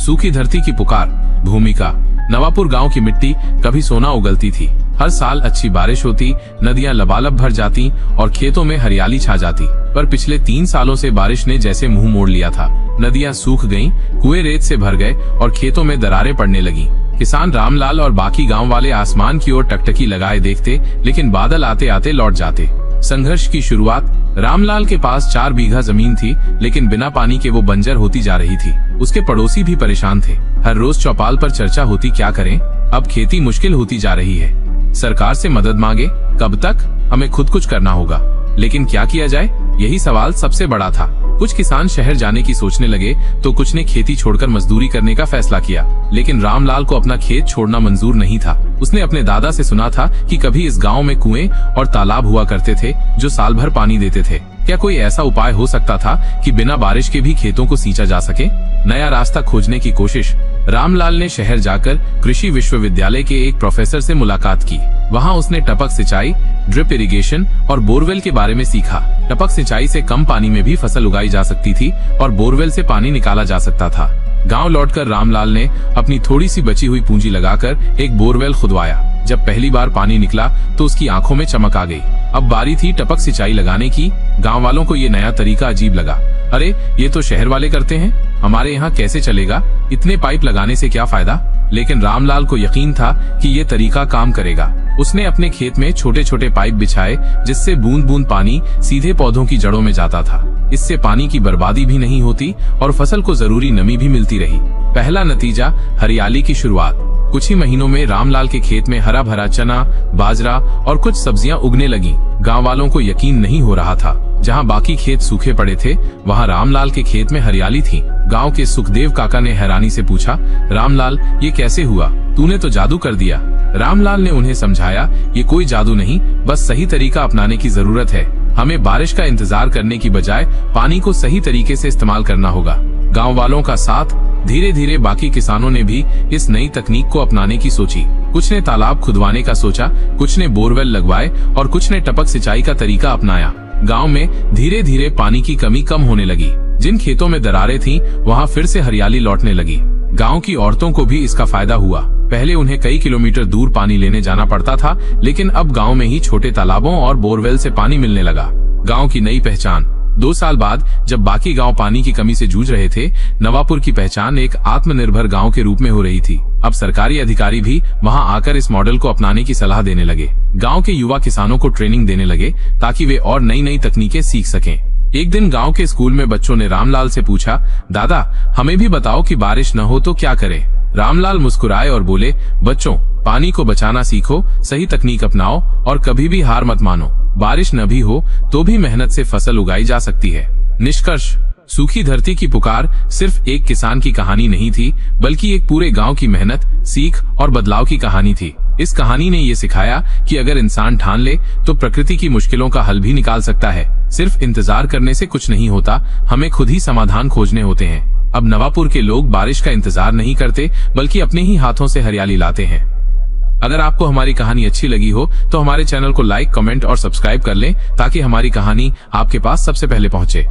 सूखी धरती की पुकार। भूमिका। नवापुर गांव की मिट्टी कभी सोना उगलती थी। हर साल अच्छी बारिश होती, नदियां लबालब भर जाती और खेतों में हरियाली छा जाती। पर पिछले 3 सालों से बारिश ने जैसे मुंह मोड़ लिया था। नदियां सूख गईं, कुएं रेत से भर गए और खेतों में दरारें पड़ने लगीं। किसान रामलाल और बाकी गांव वाले आसमान की ओर टकटकी लगाए देखते, लेकिन बादल आते आते लौट जाते। संघर्ष की शुरुआत। रामलाल के पास 4 बीघा जमीन थी, लेकिन बिना पानी के वो बंजर होती जा रही थी। उसके पड़ोसी भी परेशान थे। हर रोज चौपाल पर चर्चा होती, क्या करें, अब खेती मुश्किल होती जा रही है। सरकार से मदद मांगे, कब तक, हमें खुद कुछ करना होगा। लेकिन क्या किया जाए, यही सवाल सबसे बड़ा था। कुछ किसान शहर जाने की सोचने लगे तो कुछ ने खेती छोड़कर मजदूरी करने का फैसला किया। लेकिन रामलाल को अपना खेत छोड़ना मंजूर नहीं था। उसने अपने दादा से सुना था कि कभी इस गांव में कुएं और तालाब हुआ करते थे जो साल भर पानी देते थे। क्या कोई ऐसा उपाय हो सकता था कि बिना बारिश के भी खेतों को सींचा जा सके? नया रास्ता खोजने की कोशिश। रामलाल ने शहर जाकर कृषि विश्वविद्यालय के एक प्रोफेसर से मुलाकात की। वहां उसने टपक सिंचाई, ड्रिप इरिगेशन और बोरवेल के बारे में सीखा। टपक सिंचाई से कम पानी में भी फसल उगाई जा सकती थी और बोरवेल से पानी निकाला जा सकता था। गांव लौटकर रामलाल ने अपनी थोड़ी सी बची हुई पूंजी लगाकर एक बोरवेल खुदवाया। जब पहली बार पानी निकला तो उसकी आंखों में चमक आ गई। अब बारी थी टपक सिंचाई लगाने की। गांव वालों को ये नया तरीका अजीब लगा। अरे, ये तो शहर वाले करते हैं, हमारे यहाँ कैसे चलेगा? इतने पाइप लगाने से क्या फायदा? लेकिन रामलाल को यकीन था कि ये तरीका काम करेगा। उसने अपने खेत में छोटे छोटे पाइप बिछाए, जिससे बूंद बूंद पानी सीधे पौधों की जड़ों में जाता था। इससे पानी की बर्बादी भी नहीं होती और फसल को जरूरी नमी भी मिलती रही। पहला नतीजा, हरियाली की शुरुआत। कुछ ही महीनों में रामलाल के खेत में हरा भरा चना, बाजरा और कुछ सब्जियां उगने लगी। गांव वालों को यकीन नहीं हो रहा था। जहां बाकी खेत सूखे पड़े थे, वहां रामलाल के खेत में हरियाली थी। गांव के सुखदेव काका ने हैरानी से पूछा, रामलाल, ये कैसे हुआ? तूने तो जादू कर दिया। रामलाल ने उन्हें समझाया, ये कोई जादू नहीं, बस सही तरीका अपनाने की जरूरत है। हमें बारिश का इंतजार करने की बजाय पानी को सही तरीके से इस्तेमाल करना होगा। गांव वालों का साथ, धीरे धीरे बाकी किसानों ने भी इस नई तकनीक को अपनाने की सोची। कुछ ने तालाब खुदवाने का सोचा, कुछ ने बोरवेल लगवाए और कुछ ने टपक सिंचाई का तरीका अपनाया। गांव में धीरे धीरे पानी की कमी कम होने लगी। जिन खेतों में दरारें थीं, वहां फिर से हरियाली लौटने लगी। गांव की औरतों को भी इसका फायदा हुआ। पहले उन्हें कई किलोमीटर दूर पानी लेने जाना पड़ता था, लेकिन अब गांव में ही छोटे तालाबों और बोरवेल से पानी मिलने लगा। गांव की नई पहचान। 2 साल बाद जब बाकी गांव पानी की कमी से जूझ रहे थे, नवापुर की पहचान एक आत्मनिर्भर गांव के रूप में हो रही थी। अब सरकारी अधिकारी भी वहां आकर इस मॉडल को अपनाने की सलाह देने लगे। गांव के युवा किसानों को ट्रेनिंग देने लगे ताकि वे और नई नई तकनीकें सीख सकें। एक दिन गांव के स्कूल में बच्चों ने रामलाल से पूछा, दादा, हमें भी बताओ कि बारिश न हो तो क्या करें? रामलाल मुस्कुराए और बोले, बच्चों, पानी को बचाना सीखो, सही तकनीक अपनाओ और कभी भी हार मत मानो। बारिश न भी हो तो भी मेहनत से फसल उगाई जा सकती है। निष्कर्ष, सूखी धरती की पुकार सिर्फ एक किसान की कहानी नहीं थी, बल्कि एक पूरे गांव की मेहनत, सीख और बदलाव की कहानी थी। इस कहानी ने ये सिखाया कि अगर इंसान ठान ले तो प्रकृति की मुश्किलों का हल भी निकाल सकता है। सिर्फ इंतजार करने से कुछ नहीं होता, हमें खुद ही समाधान खोजने होते हैं। अब नवापुर के लोग बारिश का इंतजार नहीं करते, बल्कि अपने ही हाथों से हरियाली लाते हैं। अगर आपको हमारी कहानी अच्छी लगी हो तो हमारे चैनल को लाइक, कमेंट और सब्सक्राइब कर लें ताकि हमारी कहानी आपके पास सबसे पहले पहुंचे।